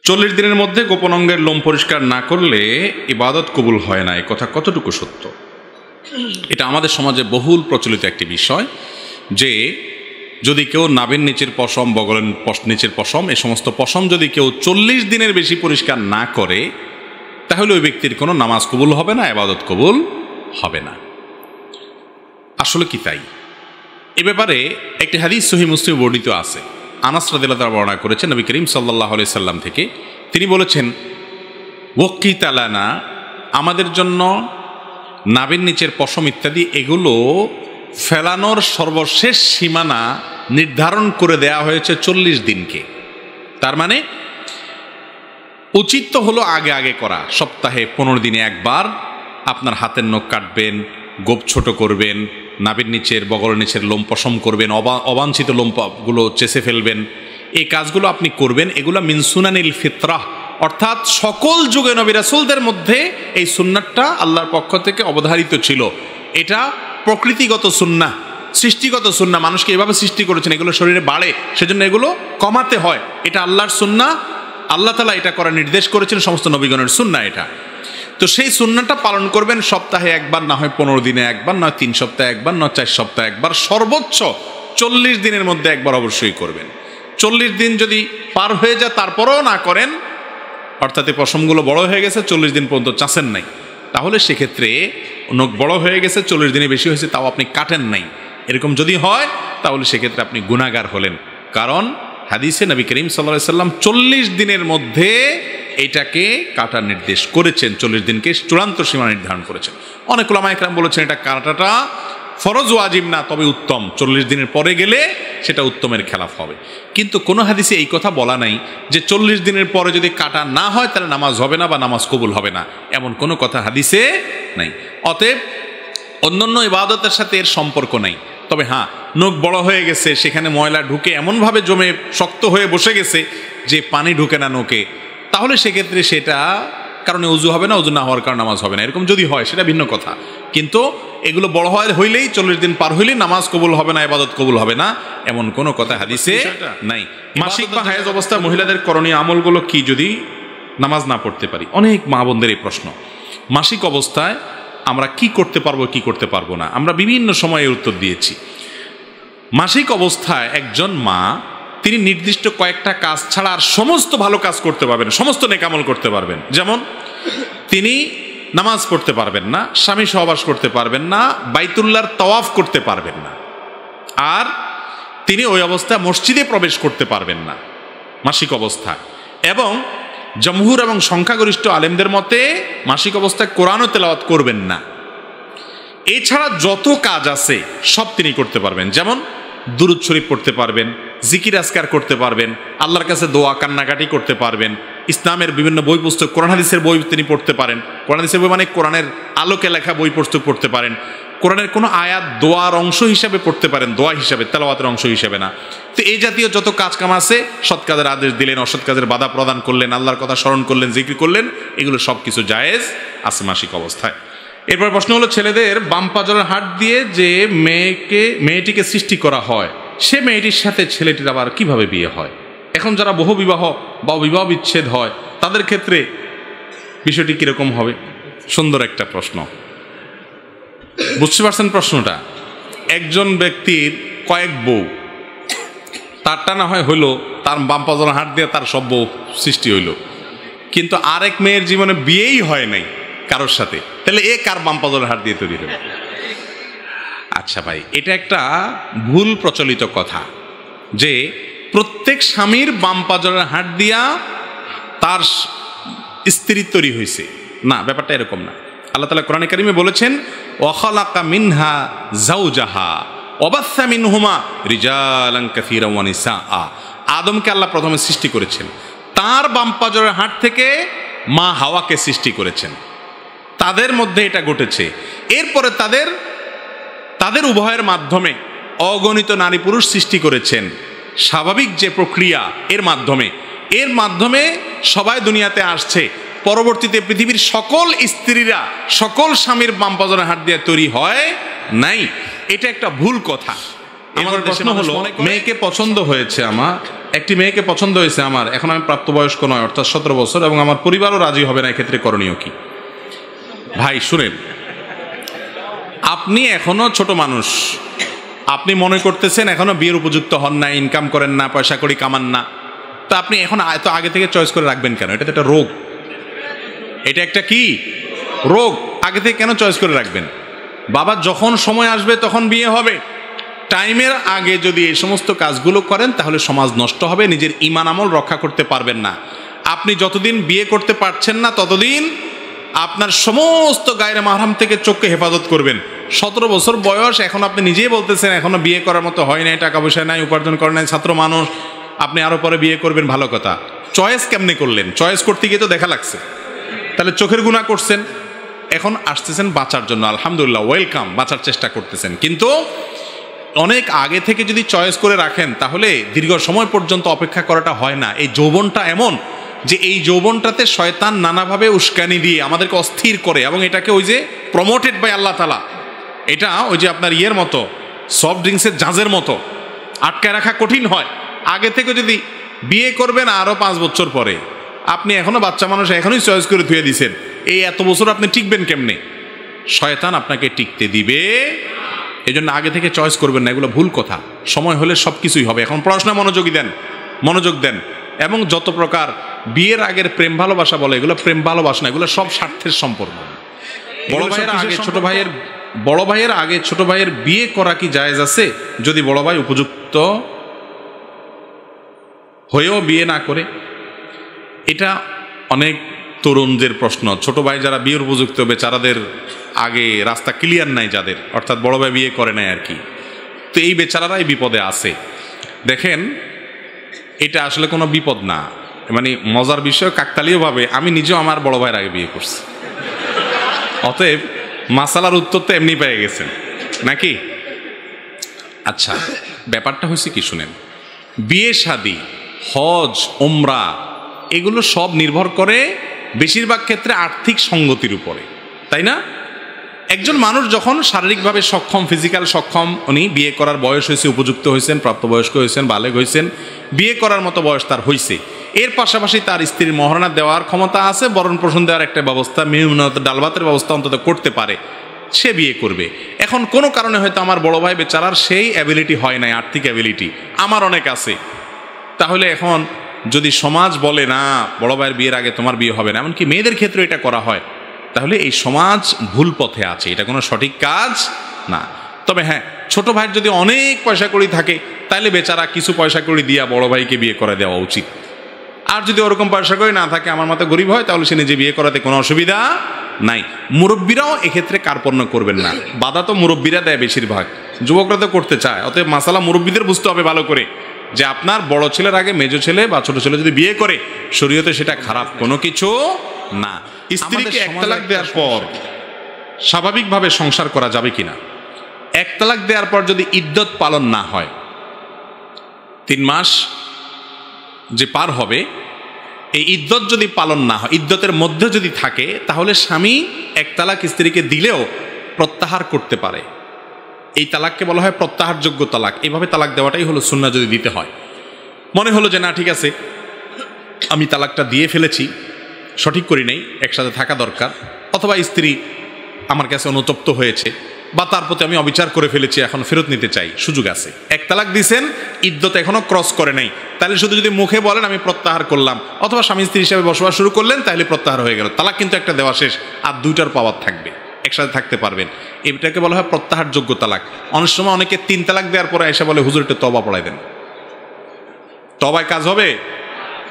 40 দিনের মধ্যে গোপন অঙ্গের লোম পরিষ্কার না করলে ইবাদত কবুল হয় না, এই কথা কতটুকু সত্য? এটা আমাদের সমাজে বহুল প্রচলিত একটি বিষয় যে যদি কেউ নাভির নিচের পশম, বগলের নিচের পশম, এই সমস্ত পশম যদি কেউ 40 দিনের বেশি পরিষ্কার না করে তাহলে ওই ব্যক্তির কোনো নামাজ কবুল হবে না, ইবাদত কবুল হবে না। আসলে কি তাই? এ ব্যাপারে একটি হাদিস সহিহ মুসলিম বর্ণিত আছে। আনাস রাদিয়াল্লাহু তাআলা বর্ণনা করেছেন নবী করিম সাল্লাল্লাহু আলাইহি সাল্লাম থেকে। তিনি বলেছেন, ওয়াক্কিত লানা, আমাদের জন্য নাভির নিচের পশম ইত্যাদি এগুলো ফেলানোর সর্বশেষ সীমানা নির্ধারণ করে দেয়া হয়েছে 40 দিনকে। তার মানে উচিত তো হলো আগে আগে করা, সপ্তাহে 15 দিনে একবার আপনার হাতের নখ কাটবেন, গোপ ছোট করবেন, নাভির নিচের বগলের নিচের লোম পশম করবেন, অবাঞ্ছিত লোমগুলো চেষে ফেলবেন, এই কাজগুলো আপনি করবেন। এগুলো মিন সুনানিল ফিতরাহ, অর্থাৎ সকল যুগে নবী রাসূলদের মধ্যে এই সুন্নাতটা আল্লাহর পক্ষ থেকে অবধারিত ছিল। এটা প্রকৃতিগত সুন্নাহ, সৃষ্টিগত সুন্নাহ। মানুষকে এভাবে সৃষ্টি করেছেন এগুলো শরীরে বাড়ে, সেজন্য এগুলো কমাতে হয়। এটা আল্লাহর সুন্নাহ, আল্লাহ তাআলা এটা করার নির্দেশ করেছেন, সমস্ত নবীগণের সুন্নাহ এটা। তো সেই সুন্নাহটা পালন করবেন সপ্তাহে একবার, না হয় 15 দিনে একবার, নয় 3 সপ্তাহে একবার, নয় 4 সপ্তাহে একবার, সর্বোচ্চ 40 দিনের মধ্যে একবার অবশ্যই করবেন। 40 দিন যদি পার হয়ে যায় তারপরেও না করেন, অর্থাৎ এই পশমগুলো বড় হয়ে গেছে, 40 দিন পর্যন্ত চাষেন নাই, তাহলে সেক্ষেত্রে নখ বড় হয়ে গেছে, 40 দিনে বেশি হয়েছে, তাও আপনি কাটেন নাই, এরকম যদি হয় তাহলে সেক্ষেত্রে আপনি গুনাহগার হলেন। কারণ হাদিসে নবী করিম সাল্লাল্লাহু আলাইহি সাল্লাম 40 দিনের মধ্যে এটাকে কাটার নির্দেশ করেছেন, 40 দিনকে চূড়ান্ত সীমা নির্ধারণ করেছেন। অনেক উলামা ইকরাম বলেছেন এটা কাটাটা ফরজ ওয়াজিব না, তবে উত্তম, 40 দিনের পরে গেলে সেটা উত্তমের খেলাফ হবে। কিন্তু কোনো হাদিসে এই কথা বলা নাই যে 40 দিনের পরে যদি কাটা না হয় তাহলে নামাজ হবে না বা নামাজ কবুল হবে না, এমন কোনো কথা হাদিসে নাই। অতএব অন্যান্য ইবাদতের সাথে এর সম্পর্ক নাই। তবে হ্যাঁ, নখ বড় হয়ে গেছে, সেখানে ময়লা ঢুকে এমনভাবে জমে শক্ত হয়ে বসে গেছে যে পানি ঢুকে না নখে, তাহলে সেক্ষেত্রে সেটা কারণে উজু হবে না, উজু না হওয়ার কারণে নামাজ হবে না, এরকম যদি হয় সেটা ভিন্ন কথা। কিন্তু এগুলো বড় হইলেই 40 দিন পার হইলেই নামাজ কবুল হবে না, ইবাদত কবুল হবে না, এমন কোনো কথা হাদিসে নাই। মাসিক বা হায়েজ অবস্থায় মহিলাদের করণীয় আমলগুলো কি যদি নামাজ না পড়তে পারি? অনেক মা বোনদের এই প্রশ্ন। মাসিক অবস্থায় আমরা কি করতে পারবো, কি করতে পারবো না, আমরা বিভিন্ন সময়ে উত্তর দিয়েছি। মাসিক অবস্থায় একজন মা তিনি নির্দিষ্ট কয়েকটা কাজ ছাড়া আর সমস্ত ভালো কাজ করতে পারবেন, সমস্ত নেক আমল করতে পারবেন। যেমন তিনি নামাজ পড়তে পারবেন না, স্বামী সহবাস করতে পারবেন না, বাইতুল্লাহর তাওয়াফ করতে পারবেন না, আর তিনি ওই অবস্থায় মসজিদে প্রবেশ করতে পারবেন না মাসিক অবস্থায়। এবং জমহুর এবং সংখ্যাগরিষ্ঠ আলেমদের মতে মাসিক অবস্থায় কোরআনও তেলাওয়াত করবেন না। এছাড়া যত কাজ আছে সব তিনি করতে পারবেন। যেমন দুরূদ শরীফ পড়তে পারবেন, জিকির আজকার করতে পারবেন, আল্লাহর কাছে দোয়া কান্নাকাটি করতে পারবেন, ইসলামের বিভিন্ন বই পুস্তক, কোরআন হাদিসের বই তিনি পড়তে পারেন। কোরআন হাদিসের বই মানে কোরআনের আলোকে লেখা বই পুস্তক পড়তে পারেন। কোরআনের কোনো আয়াত দোয়ার অংশ হিসাবে পড়তে পারেন, দোয়া হিসাবে, তেলাওয়াতের অংশ হিসাবে না। তো এই জাতীয় যত কাজ কাম আছে, সৎ কাজের আদেশ দিলেন, অসৎ কাজের বাধা প্রদান করলেন, আল্লাহর কথা স্মরণ করলেন, জিকির করলেন, এগুলো সব কিছু জায়েজ আছে মাসিক অবস্থায়। এরপর প্রশ্ন হলো, ছেলেদের বাম পাজরের হাড় দিয়ে যে মেয়েটিকে সৃষ্টি করা হয়, সে মেয়েটির সাথে ছেলেটির আবার কিভাবে বিয়ে হয়? এখন যারা বহু বিবাহ বা বিবাহ বিচ্ছেদ হয় তাদের ক্ষেত্রে বিষয়টি কিরকম হবে? সুন্দর একটা প্রশ্ন। বুঝতে পারছেন প্রশ্নটা? একজন ব্যক্তির কয়েক বউ, তারটা না হয় হইলো তার বাম পাজরের হাড় দিয়ে তার সব বউ সৃষ্টি হইল, কিন্তু আরেক মেয়ের জীবনে বিয়েই হয় নাই কারোর সাথে, তাহলে এ কার বাম পাজরের হাড় দিয়ে তৈরি হলো? আচ্ছা ভাই, এটা একটা ভুল প্রচলিত কথা যে প্রত্যেক স্বামীর বাম পাজরের হাড় দিয়া তার স্ত্রী তৈরি হয়েছে। না, ব্যাপারটা এরকম না। আল্লাহ তাআলা কোরআনে কারিমে বলেছেন, ওয়া খালাকা মিনহা যাওজাহা ওয়া বাসসা মিনহুমা রিজালান কাসীরান ওয়া নিসাআ। আদমকে আল্লাহ প্রথমে সৃষ্টি করেছেন, তার বাম পাজরের হাড় থেকে মা হাওয়াকে সৃষ্টি করেছেন, তাদের মধ্যে এটা ঘটেছে। এরপরে তাদের উভয়ের মাধ্যমে অগণিত নারী পুরুষ সৃষ্টি করেছেন, স্বাভাবিক যে প্রক্রিয়া, এর মাধ্যমে সবাই দুনিয়াতে আসছে। পরবর্তীতে পৃথিবীর সকল স্ত্রীরা সকল স্বামীর বাম পাজরের হাড় দিয়ে তৈরি হয় নাই। এটা একটা ভুল কথা। আমার প্রশ্ন হলো, মেয়েকে পছন্দ হয়েছে আমার, একটি মেয়েকে পছন্দ হয়েছে আমার, এখন আমি প্রাপ্তবয়স্ক নয়, অর্থাৎ 17 বছর, এবং আমার পরিবারও রাজি হবে না, এক্ষেত্রে করণীয় কি? ভাই শুনেন, আপনি এখনো ছোট মানুষ, আপনি মনে করতেছেন এখনো বিয়ের উপযুক্ত হন না, ইনকাম করেন না, পয়সা কড়ি কামান না, তা আপনি এখন এত আগে থেকে চয়েস করে রাখবেন কেন? এটা তো একটা রোগ, এটা একটা কি রোগ, আগে থেকে কেন চয়েস করে রাখবেন? বাবা যখন সময় আসবে তখন বিয়ে হবে, টাইমের আগে যদি এই সমস্ত কাজগুলো করেন তাহলে সমাজ নষ্ট হবে, নিজের ঈমান আমল রক্ষা করতে পারবেন না। আপনি যতদিন বিয়ে করতে পারছেন না ততদিন আপনার সমস্ত গায়রে মাহরাম থেকে চোখকে হেফাজত করবেন। 17 বছর বয়স, এখন আপনি নিজেই বলতেছেন এখনো বিয়ে করার মতো হয় নাই, টাকা পয়সা নাই, উপার্জন করে নাই, ছাত্র মানুষ, আপনি আরো পরে বিয়ে করবেন, ভালো কথা। চয়েস কেমনে করলেন? চয়েস করতে গিয়ে তো দেখা লাগছে, তাহলে চোখের গুনাহ করছেন। এখন আসতেছেন বাঁচার জন্য, আলহামদুলিল্লাহ, ওয়েলকাম, বাঁচার চেষ্টা করতেছেন, কিন্তু অনেক আগে থেকে যদি চয়েস করে রাখেন তাহলে দীর্ঘ সময় পর্যন্ত অপেক্ষা করাটা হয় না। এই যৌবনটা এমন যে এই যৌবনটাতে শয়তান নানাভাবে উস্কানি দিয়ে আমাদেরকে অস্থির করে, এবং এটাকে ওই যে প্রমোটেড বাই আল্লাহ তাআলা, এটা ওই যে আপনার ইয়ের মতো, সফট ড্রিঙ্কসের জাজের মতো আটকায় রাখা কঠিন হয়। আগে থেকে যদি বিয়ে করবেন আরও 5 বছর পরে, আপনি এখনো বাচ্চা মানুষ, এখনই চয়েস করে ধুয়ে দিছেন, এই এত বছর আপনি টিকবেন কেমনে? শয়তান আপনাকে টিকতে দিবে, এই জন্য আগে থেকে চয়েস করবেন না, এগুলো ভুল কথা। সময় হলে সব কিছুই হবে। এখন পড়াশোনা মনোযোগ দেন, এবং যত প্রকার বিয়ের আগের প্রেম ভালোবাসা বলে, এগুলো প্রেম ভালোবাসা না, এগুলো সব স্বার্থের সম্পর্ক। বড় ভাইয়ের আগে ছোট ভাইয়ের বিয়ে করা কি জায়েজ আছে যদি বড় ভাই উপযুক্ত হয়েও বিয়ে না করে? এটা অনেক তরুণদের প্রশ্ন। ছোট ভাই যারা বিয়ের উপযুক্ত, বেচারাদের আগে রাস্তা ক্লিয়ার নাই যাদের, অর্থাৎ বড় ভাই বিয়ে করে নাই আর কি, তো এই বেচারারাই বিপদে আছে। দেখেন, এটা আসলে কোনো বিপদ না, মানে মজার বিষয়, কাকতালীয়ভাবে আমি নিজেও আমার বড় ভাইয়ের আগে বিয়ে করছি, অতএব মাসালার উত্তর তো এমনি পেয়ে গেছেন নাকি? আচ্ছা, ব্যাপারটা হয়েছে কি শুনেন, বিয়ে শাদী, হজ, ওমরা, এগুলো সব নির্ভর করে বেশিরভাগ ক্ষেত্রে আর্থিক সঙ্গতির উপরে, তাই না? একজন মানুষ যখন শারীরিকভাবে সক্ষম, ফিজিক্যাল সক্ষম, উনি বিয়ে করার বয়স হয়েছে, উপযুক্ত হয়েছেন, প্রাপ্তবয়স্ক হয়েছেন, বালেগ হয়েছেন, বিয়ে করার মতো বয়স তার হয়েছে, এর পাশাপাশি তার স্ত্রীর মহারণা দেওয়ার ক্ষমতা আছে, বরণ পোষণ দেওয়ার একটা ব্যবস্থা, মিউনত ডাল ভাতের ব্যবস্থা অন্তত করতে পারে, সে বিয়ে করবে। এখন কোনো কারণে হয়তো আমার বড় ভাই বেচারার সেই অ্যাবিলিটি হয় নাই, আর্থিক অ্যাবিলিটি আমার অনেক আছে, তাহলে এখন যদি সমাজ বলে না বড় ভাইয়ের বিয়ের আগে তোমার বিয়ে হবে না, এমনকি মেয়েদের ক্ষেত্রে এটা করা হয়, তাহলে এই সমাজ ভুল পথে আছে, এটা কোনো সঠিক কাজ না। তবে হ্যাঁ, ছোট ভাইয়ের যদি অনেক পয়সা কড়ি থাকে তাহলে বেচারা কিছু পয়সা কড়ি দিয়া বড় ভাইকে বিয়ে করে দেওয়া উচিত। আর যদি ওরকম পয়সা কড়ি না থাকে, আমার মতো গরিব হয়, তাহলে সে নিজে বিয়ে করাতে কোনো অসুবিধা নাই। মুরব্বীরাও এক্ষেত্রে কার্পণ্য করবেন না, বাধা তো মুরব্বীরা দেয় বেশিরভাগ, যুবকরা তো করতে চায়। অতএব মাসালা মুরব্বীদের বুঝতে হবে ভালো করে যে আপনার বড় ছেলের আগে মেজো ছেলে বা ছোট ছেলে যদি বিয়ে করে, শরীয়তে সেটা খারাপ কোনো কিছু না। স্ত্রীকে 1 তালাক দেওয়ার পর স্বাভাবিকভাবে সংসার করা যাবে কিনা? 1 তালাক দেওয়ার পর যদি ইদ্যত পালন না হয়, 3 মাস যে পার হবে, এই ইদ্যত যদি পালন না হয়, ইদ্যতের মধ্যে যদি থাকে, তাহলে স্বামী 1 তালাক স্ত্রীকে দিলেও প্রত্যাহার করতে পারে। এই তালাককে বলা হয় প্রত্যাহারযোগ্য তালাক। এইভাবে তালাক দেওয়াটাই হলো সুন্নাহ। যদি দিতে হয়, মনে হলো যে না ঠিক আছে, আমি তালাকটা দিয়ে ফেলেছি, সঠিক করি নাই, একসাথে থাকা দরকার, অথবা স্ত্রী আমার কাছে অনুতপ্ত হয়েছে বা তার প্রতি আমি অবিচার করে ফেলেছি, এখন ফেরত নিতে চাই, সুযোগ আছে। 1 তালাক দিয়েছেন, ইদ্যত এখনো ক্রস করে নাই, তাহলে শুধু যদি মুখে বলেন আমি প্রত্যাহার করলাম, অথবা স্বামী স্ত্রী হিসেবে বসবাস শুরু করলেন, তাহলে প্রত্যাহার হয়ে গেল। তালাক কিন্তু একটা দেওয়া শেষ, আর 2টার পাওয়ার থাকবে, একসাথে থাকতে পারবেন। এটাকে বলা হয় প্রত্যাহারযোগ্য তালাক। অনেক সময় অনেকে 3 তালাক দেওয়ার পরে এসে বলে হুজুর একটু তওবা পড়াই দেন। তওবায় কাজ হবে?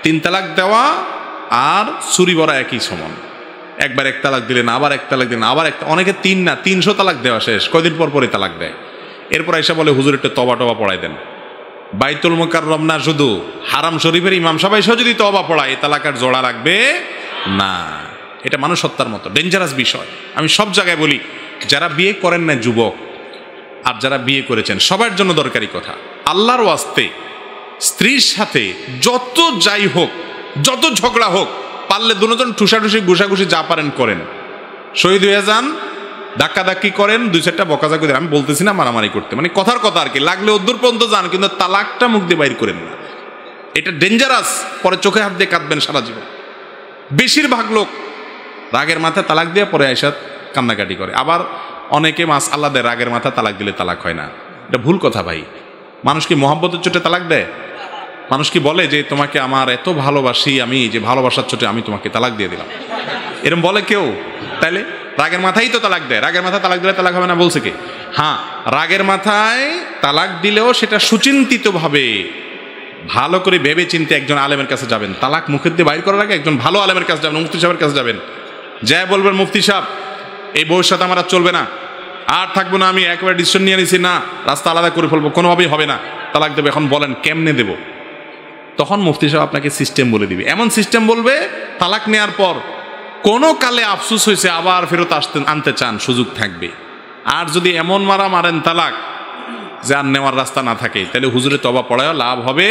3 তালাক দেওয়া আর চুরি ভরা একই সমান। একবার 1 তালাক দিলেন, আবার 1 তালাক দিলেন, আবার অনেকে 3 না 300 তালাক দেওয়া শেষ, কয়দিন পর পরই তালাক দেয়। এরপর এসে বলে হুজুর একটু তওবা পড়াই দেন। বাইতুল মুকাররম না, শুধু হারাম শরীফের ইমাম সাহেব এসেও যদি তওবা পড়ায়, এই তালাক আর জোড়া লাগবে না। এটা মানুষ হত্যার মতো ডেঞ্জারাস বিষয়। আমি সব জায়গায় বলি, যারা বিয়ে করেন না যুবক আর যারা বিয়ে করেছেন, সবার জন্য দরকারি কথা, আল্লাহর ওয়াস্তে স্ত্রীর সাথে যত যাই হোক, যত ঝগড়া হোক, পারলে দুজন ঠুসাঠুসি ঘুষাঘুষি যা পারেন করেন, শহীদ হয়ে যান, ধাক্কাধাক্কি করেন, দুই চারটা বকাঝা করে, আমি বলতেছি না মারামারি করতে, মানে কথার কথা আর কি, লাগলে অদ্দূর পর্যন্ত যান, কিন্তু তালাকটা মুখ দিয়ে বাইর করেন না। এটা ডেঞ্জারাস, পরে চোখে হাত দিয়ে কাঁদবেন সারা জীবন। বেশিরভাগ লোক রাগের মাথায় তালাক দিয়ে পরে আইসা কান্নাকাটি করে। আবার অনেকে মাস আল্লাহ দেয়, রাগের মাথায় তালাক দিলে তালাক হয় না। এটা ভুল কথা ভাই। মানুষ কি মহব্বতের চোটে তালাক দেয়? মানুষ কি বলে যে তোমাকে আমার এত ভালোবাসি, আমি যে ভালোবাসার চোটে আমি তোমাকে তালাক দিয়ে দিলাম, এরকম বলে কেউ? তাইলে রাগের মাথায় তো তালাক দেয়। রাগের মাথায় তালাক দিলে তালাক হবে না বলছে কে? হ্যাঁ, রাগের মাথায় তালাক দিলেও সেটা সুচিন্তিতভাবে ভালো করে ভেবে চিন্তে একজন আলেমের কাছে যাবেন। তালাক মুখের দিয়ে বাইর করার আগে একজন ভালো আলেমের কাছে যাবেন, মুফতি সাহেবের কাছে যাবেন, যাই বলবেন মুফতি সাহেব এই বউয়ের সাথে আমার আর চলবে না, আর থাকবো না, আমি একবার ডিসিশন নিয়ে নিছি, না রাস্তা আলাদা করে ফেলবো, কোনোভাবেই হবে না, তালাক দেবে। এখন বলেন কেমনে দেব? তখন মুফতি সাহেব আপনাকে সিস্টেম বলে দিবে। এমন সিস্টেম বলবে, তালাক নেওয়ার পর কোনো কালে আফসোস হয়েছে আবার ফেরত আনতে চান, সুযোগ থাকবে। আর যদি এমন মারেন তালাক যে আর নেওয়ার রাস্তা না থাকে, তাহলে হুজুরে তওবা পড়ায় লাভ হবে